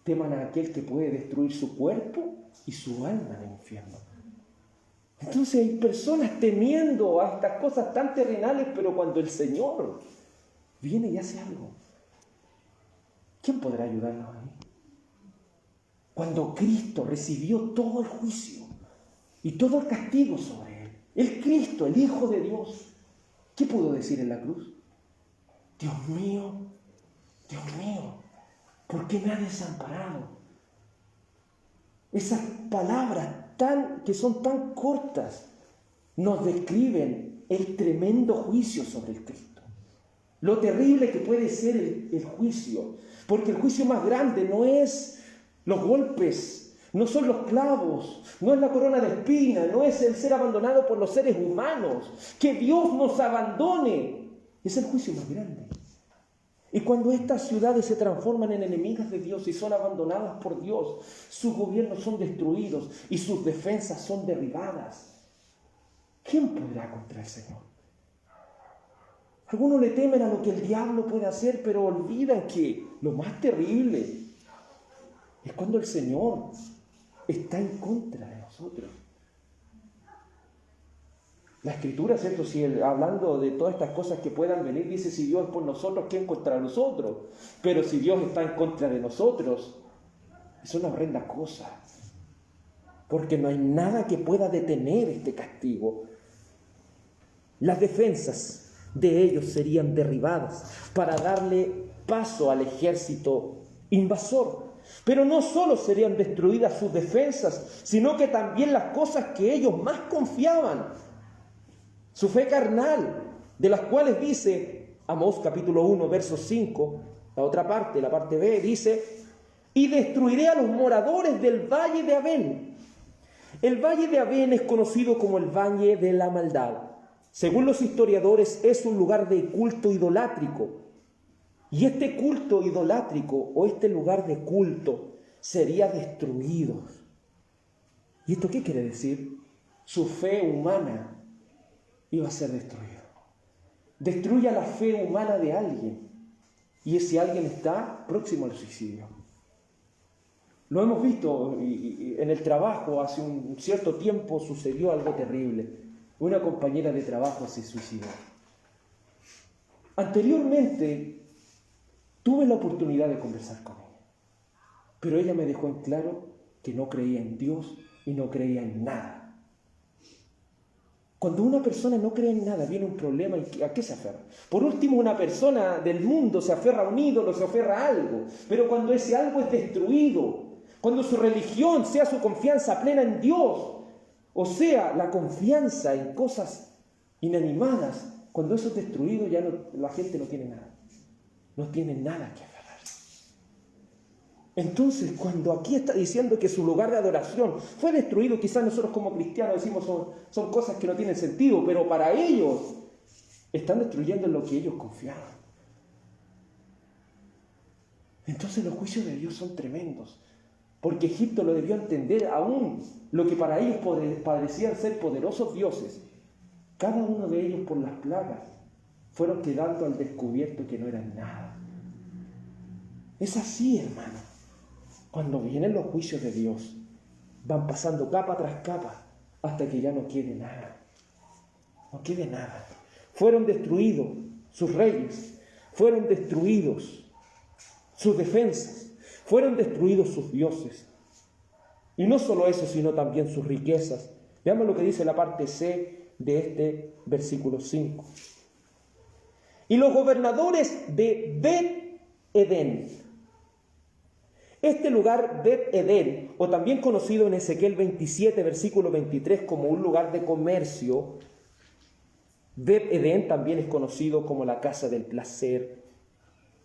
Teman a aquel que puede destruir su cuerpo y su alma en el infierno. Entonces hay personas temiendo a estas cosas tan terrenales, pero cuando el Señor viene y hace algo, ¿quién podrá ayudarnos ahí? Cuando Cristo recibió todo el juicio y todo el castigo sobre él, el Cristo, el Hijo de Dios, ¿qué pudo decir en la cruz? Dios mío, ¿por qué me has desamparado? Esas palabras que son tan cortas nos describen el tremendo juicio sobre el Cristo. Lo terrible que puede ser el juicio, porque el juicio más grande no es los golpes, no son los clavos, no es la corona de espina, no es el ser abandonado por los seres humanos. Que Dios nos abandone es el juicio más grande. Y cuando estas ciudades se transforman en enemigas de Dios y son abandonadas por Dios, sus gobiernos son destruidos y sus defensas son derribadas, ¿quién podrá contra el Señor? Algunos le temen a lo que el diablo puede hacer, pero olvidan que lo más terrible es cuando el Señor está en contra de nosotros. La Escritura, ¿cierto? Si hablando de todas estas cosas que puedan venir, dice, si Dios es por nosotros, ¿quién contra nosotros? Pero si Dios está en contra de nosotros, es una horrenda cosa. Porque no hay nada que pueda detener este castigo. Las defensas de ellos serían derribadas para darle paso al ejército invasor. Pero no solo serían destruidas sus defensas, sino que también las cosas que ellos más confiaban. Su fe carnal, de las cuales dice Amós capítulo 1, verso 5, la otra parte, la parte B, dice, y destruiré a los moradores del valle de Abén. El valle de Abén es conocido como el valle de la maldad. Según los historiadores, es un lugar de culto idolátrico. Y este culto idolátrico, o este lugar de culto, sería destruido. ¿Y esto qué quiere decir? Su fe humana iba a ser destruida. Destruya la fe humana de alguien, y ese alguien está próximo al suicidio. Lo hemos visto en el trabajo. Hace un cierto tiempo sucedió algo terrible. una compañera de trabajo se suicidó. Anteriormente tuve la oportunidad de conversar con ella, pero ella me dejó en claro que no creía en Dios y no creía en nada. Cuando una persona no cree en nada, viene un problema, ¿y a qué se aferra? Por último, una persona del mundo se aferra a un ídolo, se aferra a algo, pero cuando ese algo es destruido, cuando su religión sea su confianza plena en Dios, o sea, la confianza en cosas inanimadas, cuando eso es destruido, ya la gente no tiene nada. No tiene nada que aferrarse. Entonces, cuando aquí está diciendo que su lugar de adoración fue destruido, quizás nosotros como cristianos decimos son cosas que no tienen sentido, pero para ellos están destruyendo en lo que ellos confiaban. Entonces los juicios de Dios son tremendos, porque Egipto lo debió entender, aún lo que para ellos parecían ser poderosos dioses. Cada uno de ellos, por las plagas, fueron quedando al descubierto que no eran nada. Es así, hermano. Cuando vienen los juicios de Dios, van pasando capa tras capa hasta que ya no quede nada. No quede nada. Fueron destruidos sus reyes, fueron destruidos sus defensas, fueron destruidos sus dioses. Y no solo eso, sino también sus riquezas. Veamos lo que dice la parte C de este versículo 5. Y los gobernadores de Bet-Edén. Este lugar, Bet-Edén, o también conocido en Ezequiel 27, versículo 23, como un lugar de comercio, Bet-Edén también es conocido como la casa del placer.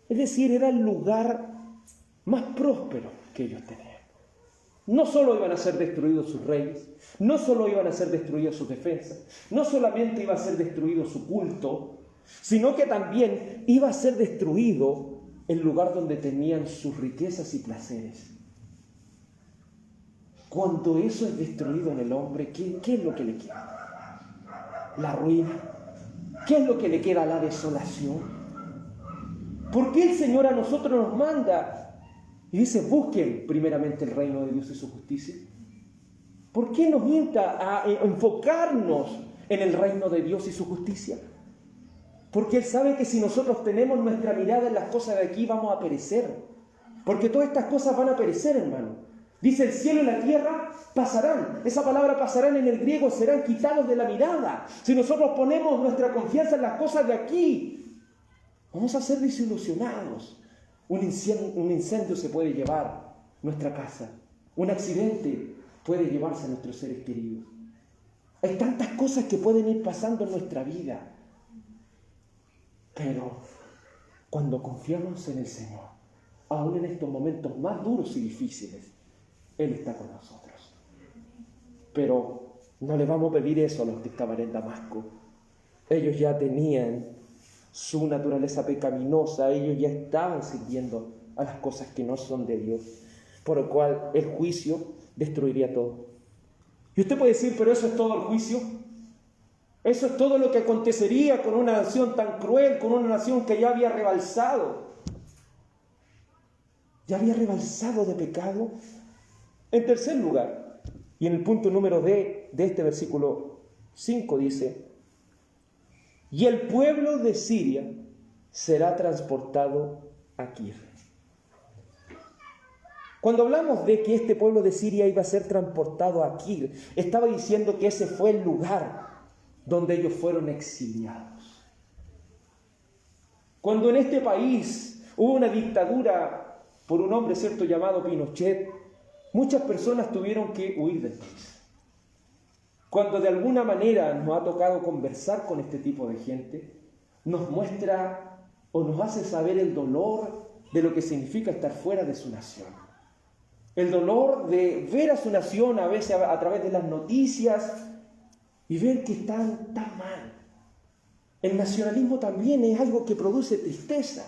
Es decir, era el lugar más próspero que ellos tenían. No solo iban a ser destruidos sus reyes, no solo iban a ser destruidas sus defensas, no solamente iba a ser destruido su culto, sino que también iba a ser destruido el lugar donde tenían sus riquezas y placeres. Cuando eso es destruido en el hombre, ¿qué es lo que le queda? La ruina. ¿Qué es lo que le queda? La desolación. ¿Por qué el Señor a nosotros nos manda y dice, busquen primeramente el reino de Dios y su justicia? ¿Por qué nos invita a enfocarnos en el reino de Dios y su justicia? Porque Él sabe que si nosotros tenemos nuestra mirada en las cosas de aquí, vamos a perecer. Porque todas estas cosas van a perecer, hermano. Dice, el cielo y la tierra pasarán. Esa palabra pasarán en el griego, serán quitados de la mirada. Si nosotros ponemos nuestra confianza en las cosas de aquí, vamos a ser desilusionados. Un incendio se puede llevar nuestra casa. Un accidente puede llevarse a nuestros seres queridos. Hay tantas cosas que pueden ir pasando en nuestra vida. Pero cuando confiamos en el Señor, aún en estos momentos más duros y difíciles, Él está con nosotros. Pero no le vamos a pedir eso a los que estaban en Damasco. Ellos ya tenían su naturaleza pecaminosa, ellos ya estaban sirviendo a las cosas que no son de Dios, por lo cual el juicio destruiría todo. Y usted puede decir, pero eso es todo el juicio. Eso es todo lo que acontecería con una nación tan cruel, con una nación que ya había rebalsado de pecado. En tercer lugar, y en el punto número D de este versículo 5 dice, y el pueblo de Siria será transportado a Kir. Cuando hablamos de que este pueblo de Siria iba a ser transportado a Kir, estaba diciendo que ese fue el lugar donde ellos fueron exiliados. Cuando en este país hubo una dictadura por un hombre, ¿cierto?, llamado Pinochet, muchas personas tuvieron que huir del país. Cuando de alguna manera nos ha tocado conversar con este tipo de gente, nos muestra o nos hace saber el dolor de lo que significa estar fuera de su nación. El dolor de ver a su nación a veces a través de las noticias y ver que están tan mal. El nacionalismo también es algo que produce tristeza.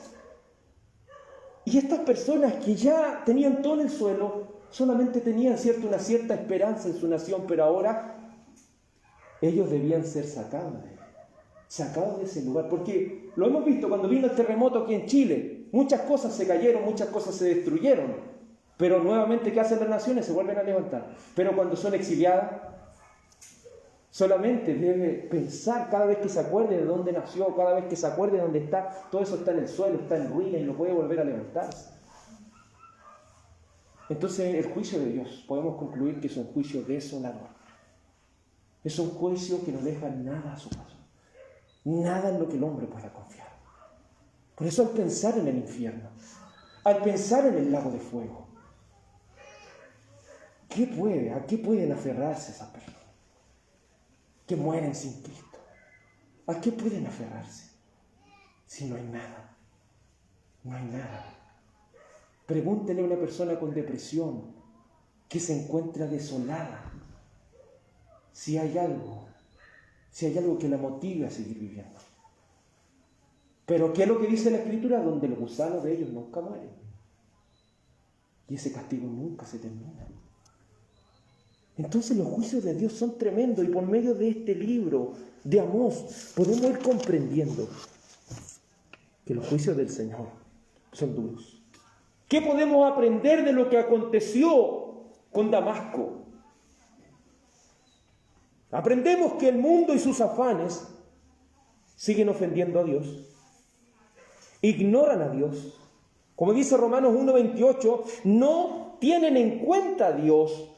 Y estas personas que ya tenían todo en el suelo, solamente tenían una cierta esperanza en su nación, pero ahora ellos debían ser sacados de ese lugar. Porque lo hemos visto cuando vino el terremoto aquí en Chile. Muchas cosas se cayeron, muchas cosas se destruyeron. Pero nuevamente, ¿qué hacen las naciones? Se vuelven a levantar. Pero cuando son exiliadas, Solamente debe pensar cada vez que se acuerde de dónde nació, cada vez que se acuerde de dónde está, todo eso está en el suelo, está en ruina y no puede volver a levantarse. Entonces el juicio de Dios, podemos concluir que es un juicio desolador. Es un juicio que no deja nada a su paso. Nada en lo que el hombre pueda confiar. Por eso al pensar en el infierno, al pensar en el lago de fuego, ¿a qué pueden aferrarse esas personas que mueren sin Cristo? ¿A qué pueden aferrarse si no hay nada? No hay nada. Pregúntele a una persona con depresión que se encuentra desolada si hay algo que la motive a seguir viviendo. Pero ¿qué es lo que dice la Escritura? Donde los gusanos de ellos nunca mueren. Y ese castigo nunca se termina. Entonces los juicios de Dios son tremendos y por medio de este libro de Amós podemos ir comprendiendo que los juicios del Señor son duros. ¿Qué podemos aprender de lo que aconteció con Damasco? Aprendemos que el mundo y sus afanes siguen ofendiendo a Dios, ignoran a Dios. Como dice Romanos 1:28, no tienen en cuenta a Dios.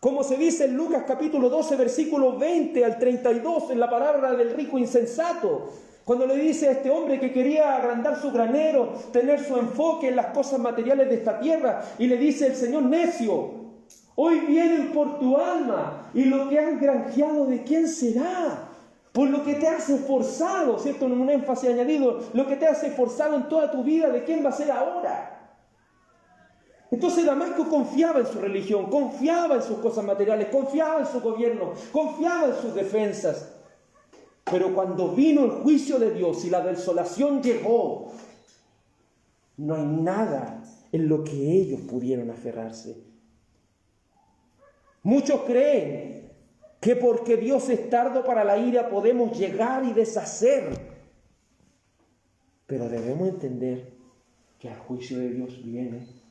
Como se dice en Lucas capítulo 12, versículos 20 al 32, en la parábola del rico insensato, cuando le dice a este hombre que quería agrandar su granero, tener su enfoque en las cosas materiales de esta tierra, y le dice el Señor: necio, hoy vienen por tu alma, y lo que has granjeado, ¿de quién será? Por lo que te has esforzado, ¿cierto? En un énfasis añadido, lo que te has esforzado en toda tu vida, ¿de quién va a ser ahora? Entonces Damasco confiaba en su religión, confiaba en sus cosas materiales, confiaba en su gobierno, confiaba en sus defensas. Pero cuando vino el juicio de Dios y la desolación llegó, no hay nada en lo que ellos pudieron aferrarse. Muchos creen que porque Dios es tardo para la ira podemos llegar y deshacer. Pero debemos entender que el juicio de Dios viene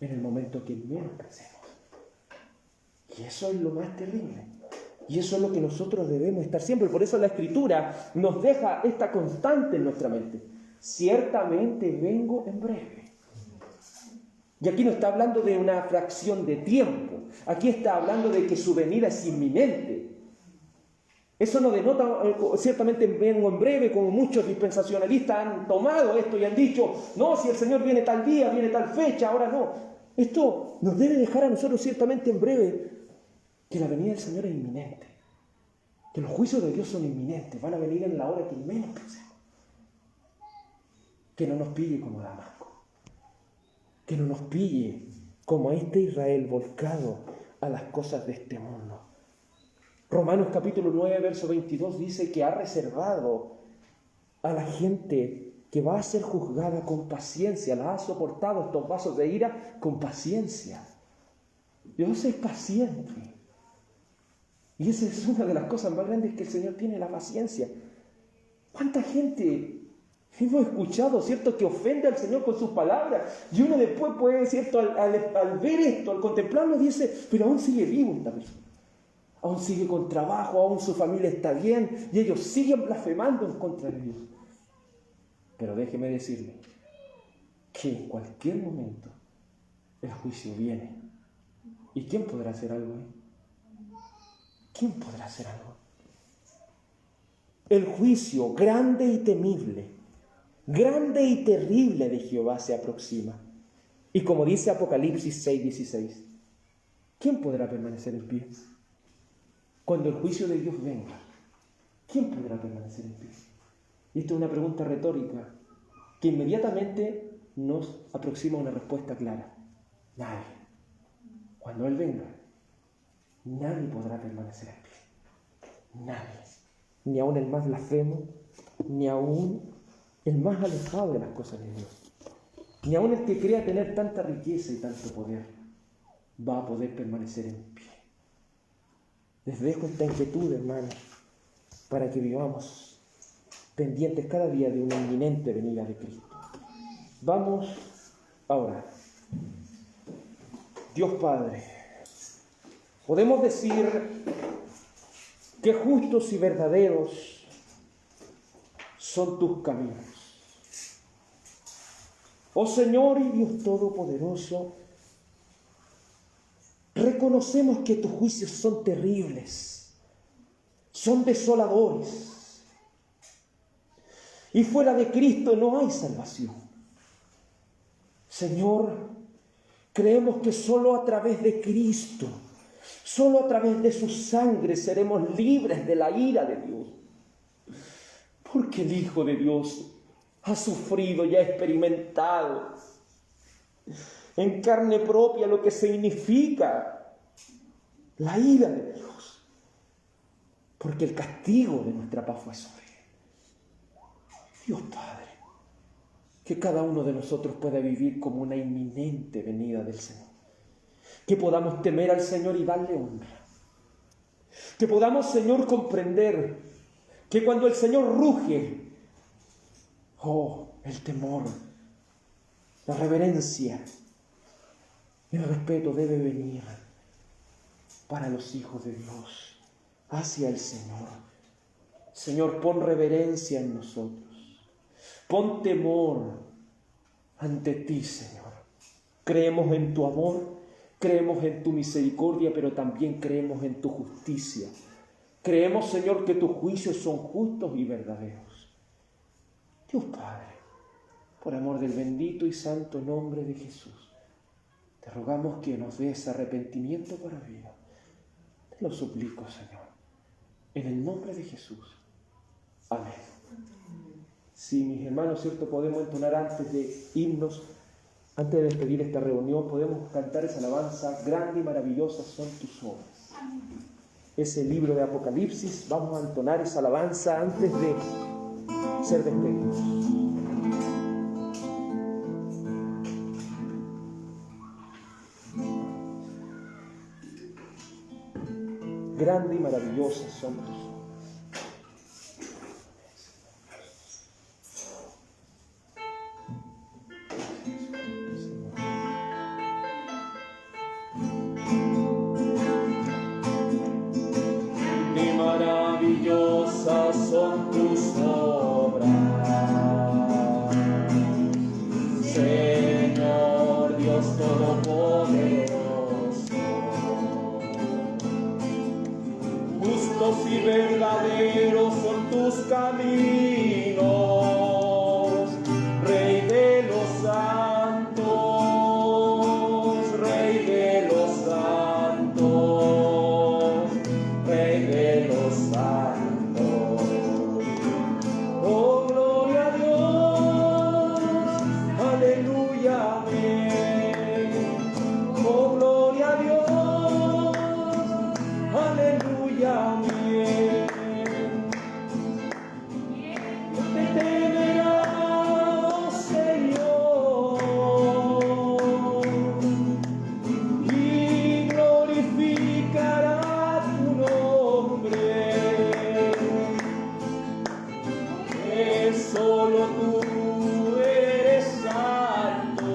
en el momento que menos pensemos. Y eso es lo más terrible. Y eso es lo que nosotros debemos estar siempre. Por eso la Escritura nos deja esta constante en nuestra mente. Ciertamente vengo en breve. Y aquí no está hablando de una fracción de tiempo. Aquí está hablando de que su venida es inminente. Eso no denota, ciertamente vengo en breve, como muchos dispensacionalistas han tomado esto y han dicho: no, si el Señor viene tal día, viene tal fecha, ahora no. Esto nos debe dejar a nosotros ciertamente en breve que la venida del Señor es inminente, que los juicios de Dios son inminentes, van a venir en la hora que menos pensemos. Que no nos pille como Damasco, que no nos pille como a este Israel volcado a las cosas de este mundo. Romanos capítulo 9, verso 22 dice que ha reservado a la gente que va a ser juzgada con paciencia, la ha soportado estos vasos de ira con paciencia. Dios es paciente. Y esa es una de las cosas más grandes que el Señor tiene, la paciencia. ¿Cuánta gente hemos escuchado, cierto, que ofende al Señor con sus palabras? Y uno después puede, cierto, al ver esto, al contemplarlo, dice: pero aún sigue vivo esta persona. Aún sigue con trabajo, aún su familia está bien, y ellos siguen blasfemando en contra de Dios. Pero déjeme decirle que en cualquier momento el juicio viene. ¿Y quién podrá hacer algo ahí? ¿Quién podrá hacer algo? El juicio grande y temible, grande y terrible de Jehová se aproxima. Y como dice Apocalipsis 6:16, ¿quién podrá permanecer en pie? Cuando el juicio de Dios venga, ¿quién podrá permanecer en pie? Y esta es una pregunta retórica que inmediatamente nos aproxima a una respuesta clara. Nadie. Cuando Él venga, nadie podrá permanecer en pie. Nadie. Ni aun el más blasfemo, ni aun el más alejado de las cosas de Dios, ni aun el que crea tener tanta riqueza y tanto poder, va a poder permanecer en pie. Les dejo esta inquietud, hermanos, para que vivamos pendientes cada día de una inminente venida de Cristo. Vamos a orar. Dios Padre, podemos decir que justos y verdaderos son tus caminos. Oh Señor y Dios Todopoderoso, reconocemos que tus juicios son terribles, son desoladores, y fuera de Cristo no hay salvación. Señor, creemos que solo a través de Cristo, solo a través de su sangre seremos libres de la ira de Dios. Porque el Hijo de Dios ha sufrido y ha experimentado en carne propia lo que significa la ira de Dios. Porque el castigo de nuestra paz fue sobre él. Dios Padre, que cada uno de nosotros pueda vivir como una inminente venida del Señor. Que podamos temer al Señor y darle honra. Que podamos, Señor, comprender que cuando el Señor ruge, el temor, la reverencia y el respeto debe venir para los hijos de Dios, hacia el Señor. Señor, pon reverencia en nosotros. Pon temor ante ti, Señor. Creemos en tu amor, creemos en tu misericordia, pero también creemos en tu justicia. Creemos, Señor, que tus juicios son justos y verdaderos. Dios Padre, por amor del bendito y santo nombre de Jesús, te rogamos que nos des arrepentimiento para vida. Te lo suplico, Señor, en el nombre de Jesús. Amén. Sí, mis hermanos, ¿cierto? Podemos entonar antes de irnos, antes de despedir esta reunión, podemos cantar esa alabanza: grande y maravillosa son tus obras. Ese libro de Apocalipsis, vamos a entonar esa alabanza antes de ser despedidos. Grande y maravillosa son tus obras. Maravillosas son tus obras, Señor Dios Todopoderoso. Justos y verdaderos son tus caminos, Rey de los santos, Rey de los santos, Rey de los santos. Oh, gloria a Dios, aleluya, amén. Oh, gloria a Dios, aleluya, amén. Te temerá, oh Señor, y glorificará tu nombre. Que solo tú eres santo.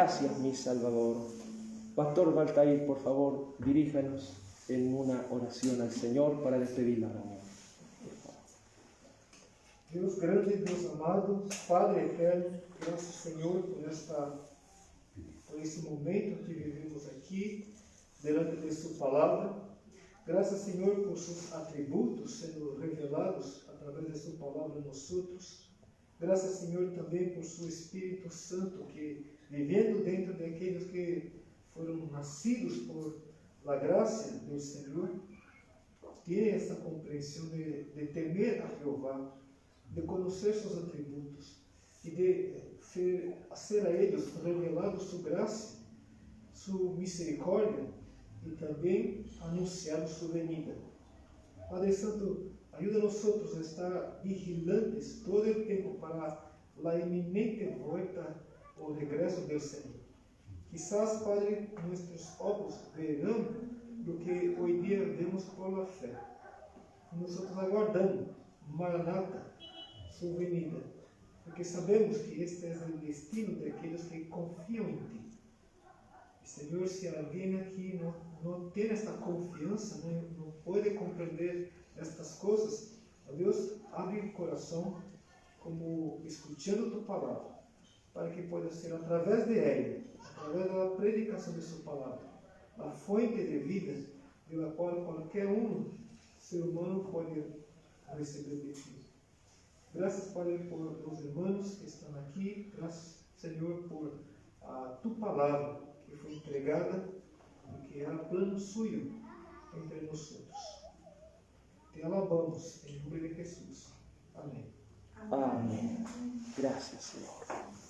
Gracias, mi Salvador. Pastor Valtair, por favor, diríjanos en una oración al Señor para despedir la reunión. Deus grande, Deus amado, Padre eterno, graças, Senhor, por esse momento que vivemos aqui, delante de Sua palavra. Graças, Senhor, por seus atributos sendo revelados através de Sua palavra a nós outros. Graças, Senhor, também por Seu Espírito Santo, que, vivendo dentro daqueles que foram nascidos por la graça do Senhor, tem essa compreensão de temer a Jeová, de conhecer seus atributos e de ser a eles revelado sua graça, sua misericórdia e também anunciado sua venida. Padre Santo, ajuda-nos a estar vigilantes todo o tempo para a iminente volta ou regresso do Senhor. Quizás, Padre, nossos olhos verão do que hoje dia vemos por la fé. Nós aguardamos, Maranata, sua venida, porque sabemos que este é o destino daqueles que confiam em Ti. E, Senhor, se alguém aqui não tem esta confiança, não pode compreender estas coisas, ó Deus, abre o coração, como escutando Tua palavra, para que possa ser através de Ele, através da predicação de Sua palavra, a fonte de vida, pela qual qualquer ser humano pode receber de Ti. Graças, Padre, por os irmãos que estão aqui. Graças, Senhor, por a Tua palavra que foi entregada e que era plano suyo entre nós outros. Te alabamos em nome de Jesus. Amém. Amén. Gracias, Señor.